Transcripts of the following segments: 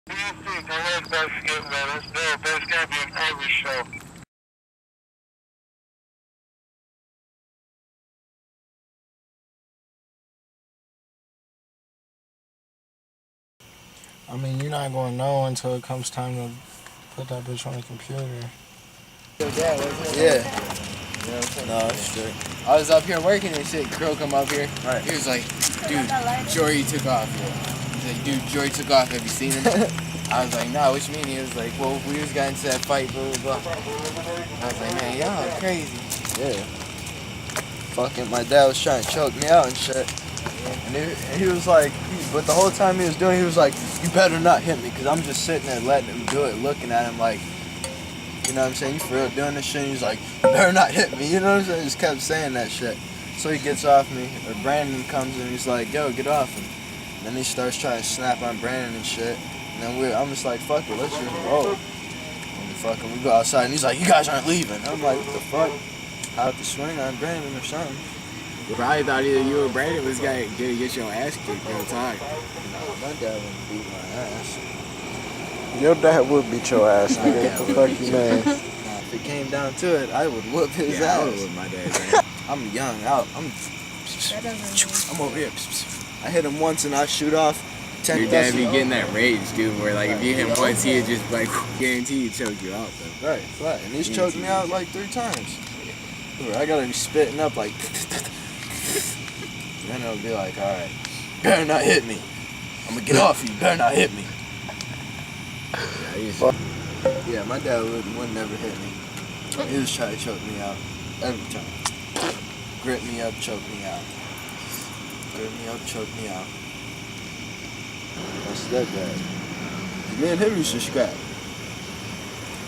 I love that skit, man. That's dope. That's gotta be in every show. I mean, you're not going to know until it comes time to put that bitch on the computer. Your dad, wasn't it? Yeah. You know what I'm saying? No, it's straight. I was up here working and shit. Girl come up here. Right. He was like, dude, Jory took off. He's like, dude, Jory took off. Have you seen him? I was like, nah, what you mean? He was like, well, we just got into that fight, blah, blah, blah. I was like, man, y'all crazy. Yeah. Fucking my dad was trying to choke me out and shit. And he was like, but the whole time he was doing it, he was like, you better not hit me, because I'm just sitting there letting him do it, looking at him like, you know what I'm saying, you for real doing this shit? And he's like, you better not hit me, you know what I'm saying? He just kept saying that shit. So he gets off me, or Brandon comes in and he's like, yo, get off him. And then he starts trying to snap on Brandon and shit. And then I'm just like, fuck it, let's just roll. And fucking we go outside and he's like, you guys aren't leaving. I'm like, what the fuck? I have to swing on Brandon or something. Probably thought either you or Brandon was gonna get your ass kicked real time. Nah, my dad wouldn't beat my ass. Your dad would beat your ass, nigga. What the fuck you mean? Nah, if it came down to it, I would whoop his Yeah, I would ass. whip my dad's ass. I'm young, I'm over here. I hit him once and I shoot off 10 Your dad be decibels. getting that rage, dude, where like if you hit him once, he'd just like guarantee he'd choke you out, though. Right, flat. And he's choked me out like 3 times. I gotta be spitting up like. Then it'll be like, alright, better not hit me. I'm gonna get off you, better not hit me. Yeah, my dad would never hit me. He was trying to choke me out every time. Grip me up, choke me out. Grip me up, choke me out. That's that bad. Me and him used to scrap.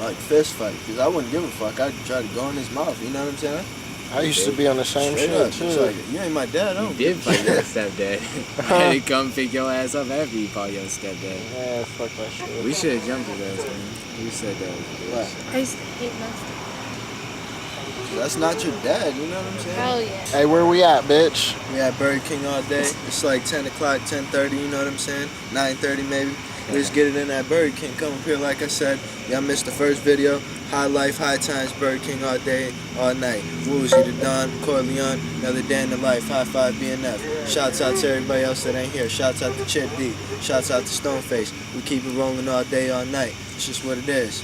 Like fist fight, because I wouldn't give a fuck. I'd try to go in his mouth, you know what I'm saying? I used to be on the same Straight shit up. too. It's like, you ain't my dad, I You don't did fight your stepdad. I had to come pick your ass up after you fought your stepdad. Yeah, fuck that shit. We should have jumped his ass, man. You said that was a bitch. I used to hate most. That's not your dad, you know what I'm saying? Hell yeah. Hey, where we at, bitch? We at Burger King all day. It's like 10 o'clock, 10:30, you know what I'm saying? 9:30 maybe. We just get it in at Burger King. Come up here, like I said. Y'all missed the first video. High life, high times, Burger King all day, all night. Woozy, the Don, Corleone, another day in the life. High five, BNF. Shouts out to everybody else that ain't here. Shouts out to Chip D. Shouts out to Stoneface. We keep it rolling all day, all night. It's just what it is.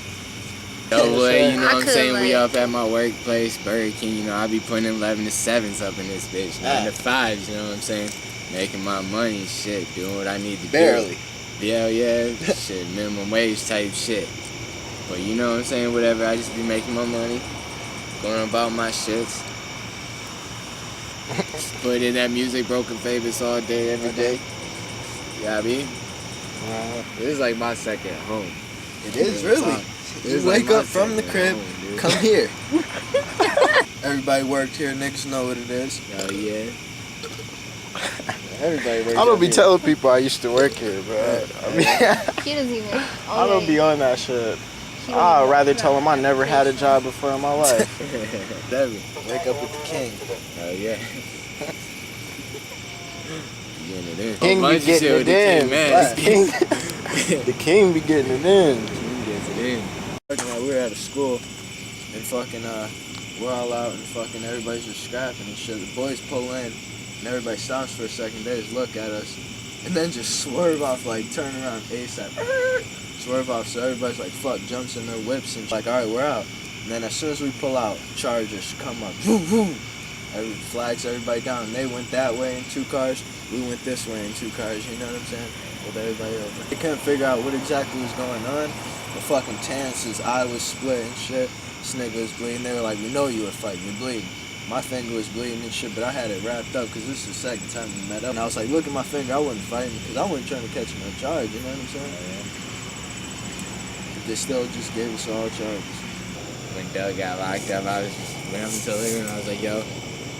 Yo, boy, you know I what I'm saying? could, We like- up at my workplace, Burger King, you know, I be putting 11 to 7s up in this bitch. 9 to 5s, you know what I'm saying? Making my money, shit, doing what I need to Barely. do. Yeah, shit, minimum wage type shit. But you know what I'm saying? Whatever, I just be making my money, going about my shits. Just put in that music, BrokeNfamous all day, every day. You know what I mean? This is like my second home. It is really. This You is like wake my up from the second crib, home, dude. come here. Everybody worked here, niggas know what it is. Oh yeah. Everybody worked I don't be here. telling people I used to work here, bro. I mean, He doesn't even. I don't be on that shit. I'd rather tell them I never had a job before in my life. Devin. Wake up with the king. Oh yeah. Getting it in. King be getting it in. Man. The king, the king be getting it in. King gets it in. Fucking like we were at a school and fucking we're all out and fucking everybody's just scrapping and shit. The boys pull in and everybody stops for a second. They just look at us and then just swerve off, like turn around ASAP. Swerve off, so everybody's like fuck, jumps in their whips and like alright, we're out. And then as soon as we pull out, Chargers come up. Boom, boom. Flags everybody down. They went that way in 2 cars. We went this way in 2 cars. You know what I'm saying? With everybody over. They couldn't figure out what exactly was going on. The fucking Terrence's eye was split and shit. This nigga was bleeding. They were like, we know you were fighting. You're bleeding. My finger was bleeding and shit, but I had it wrapped up because this is the second time we met up. And I was like, look at my finger. I wasn't fighting because I wasn't trying to catch no charge. You know what I'm saying? They still just gave us all charges. When Doug got locked up, I was just went up to the living room and I was like, yo,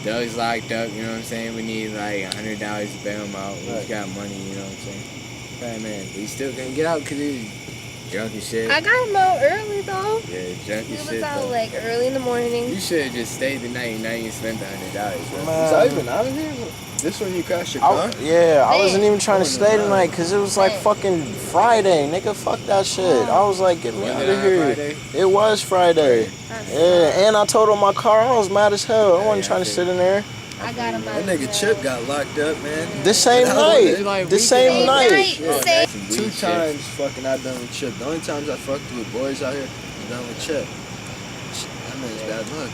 Doug's locked up, you know what I'm saying? We need like $100 to bail him out. We just got money, you know what I'm saying? Right, man. But he still couldn't get out because he was Drunk and shit. I got him out early though. Yeah, drunk He and was shit. out Though. like early in the morning. You should have just stayed the night and now you spent the $100, bro. Man. Is I even out here? This when you crashed your car? I wasn't even trying to Oh, stay no. tonight because it was like fucking Friday, nigga. Fuck that shit. I was like, get me Was out it of on here. Friday? It was Friday. Yeah, and I told him my car. I was mad as hell. I wasn't Yeah, trying to sit in there. I got him out. That nigga Chip got locked up, man. The same But night. like The same night. Same. Some Two weed shit. times fucking I've been with Chip. The only times I fucked with boys out here, I've been with Chip. That man's bad luck.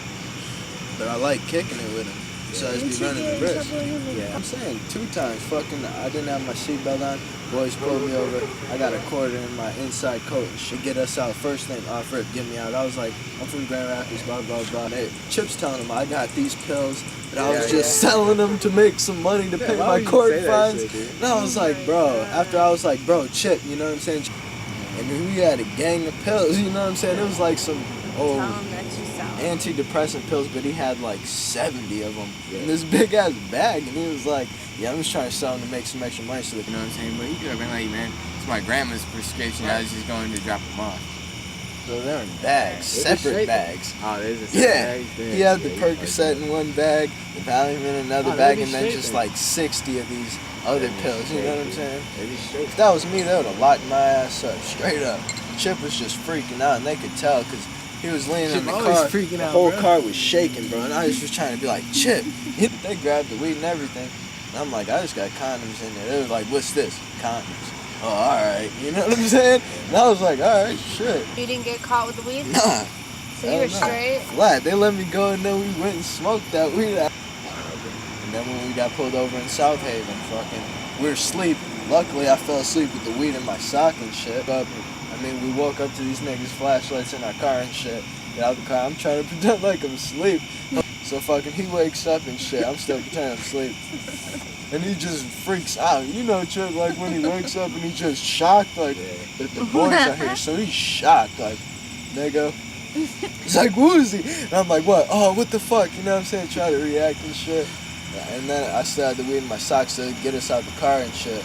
But I like kicking it with him. Besides be running the risk. Yeah. I'm saying 2 times fucking I didn't have my seatbelt on. Boys pulled me over. I got a quarter in my inside coat. Should get us out. First thing off rip, get me out. I was like, I'm from Grand Rapids, blah blah blah. And Chip's telling him I got these pills and I was just selling them to make some money to pay why my would you court say that fines. shit, dude? And I was like, bro, after I was like, bro, Chip, you know what I'm saying? And then we had a gang of pills, you know what I'm saying? It was like some old antidepressant pills, but he had like 70 of them in this big ass bag, and he was like, yeah, I'm just trying to sell them to make some extra money. So You know what I'm saying? But you could have been like, man, it's my grandma's prescription. I was just going to drop them off. so they're in bags, separate bags. Oh, there's a Yeah, bag there. he had the Yeah, Percocet in one bag, the Valium in another Oh, bag, they and be then straight just then. like 60 of these other pills, you know what I'm saying? Maybe straight. If that was me, they would have locked my ass up, straight up. Chip was just freaking out, and they could tell, because he was leaning in Chip the always car, freaking the out, whole bro. car was shaking, bro, and I was just trying to be like, Chip. They grabbed the weed and everything, and I'm like, I just got condoms in there. They were like, what's this? Condoms. Oh, alright, you know what I'm saying? And I was like, alright, shit. You didn't get caught with the weed? Nah, So you were hell no. straight? Flat. They let me go, and then we went and smoked that weed out. And then when we got pulled over in South Haven, fucking, we were asleep. Luckily, I fell asleep with the weed in my sock and shit. We woke up to these niggas' flashlights in our car and shit. Get out the car. I'm trying to pretend like I'm asleep. So fucking he wakes up and shit. I'm still pretending I'm asleep. And he just freaks out. You know, Chip, like when he wakes up and he's just shocked, like that the boys are here. So he's shocked, like, nigga. He's like, who is he? And I'm like, what? Oh, what the fuck? You know what I'm saying? Try to react and shit. And then I still had the weed in my socks to get us out the car and shit.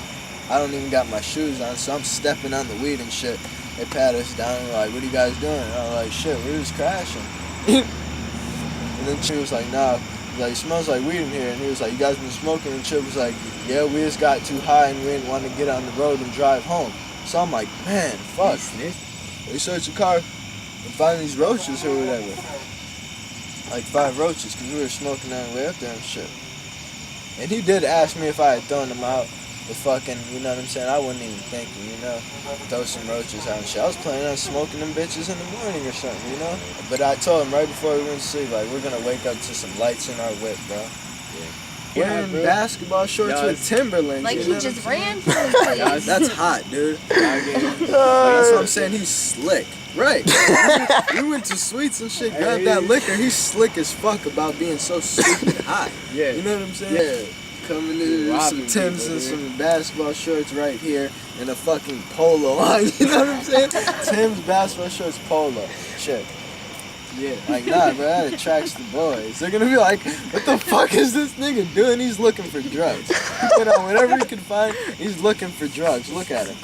I don't even got my shoes on, so I'm stepping on the weed and shit. They pat us down and were like, what are you guys doing? And I was like, shit, we're just crashing. And then Chip was like, nah. He's like, it smells like weed in here. And he was like, you guys been smoking? And Chip was like, yeah, we just got too high and we didn't want to get on the road and drive home. So I'm like, man, fuck. They searched the car and find these roaches or whatever. Like 5 roaches, because we were smoking on the way up there and shit. And he did ask me if I had thrown them out. But fucking, you know what I'm saying? I wasn't even thinking, you know? Throw some roaches out and shit. I was planning on smoking them bitches in the morning or something, you know? But I told him right before we went to sleep, like, we're gonna wake up to some lights in our whip, bro. Wearing basketball shorts with Timberlands. Like you he know just what I'm ran from the place. That's hot, dude. That's what I'm saying. He's slick. Right. We went to Sweets and shit, grabbed that liquor. He's slick as fuck about being so stupid hot. Yeah. You know what I'm saying? Yeah. Coming in with some Timbs and some basketball shorts right here and a fucking polo on. You know what I'm saying? Timbs, basketball shorts, polo. Shit. Yeah. Like, nah, bro, that attracts the boys. They're gonna be like, what the fuck is this nigga doing? He's looking for drugs. He put on whatever he can find. He's looking for drugs. Look at him.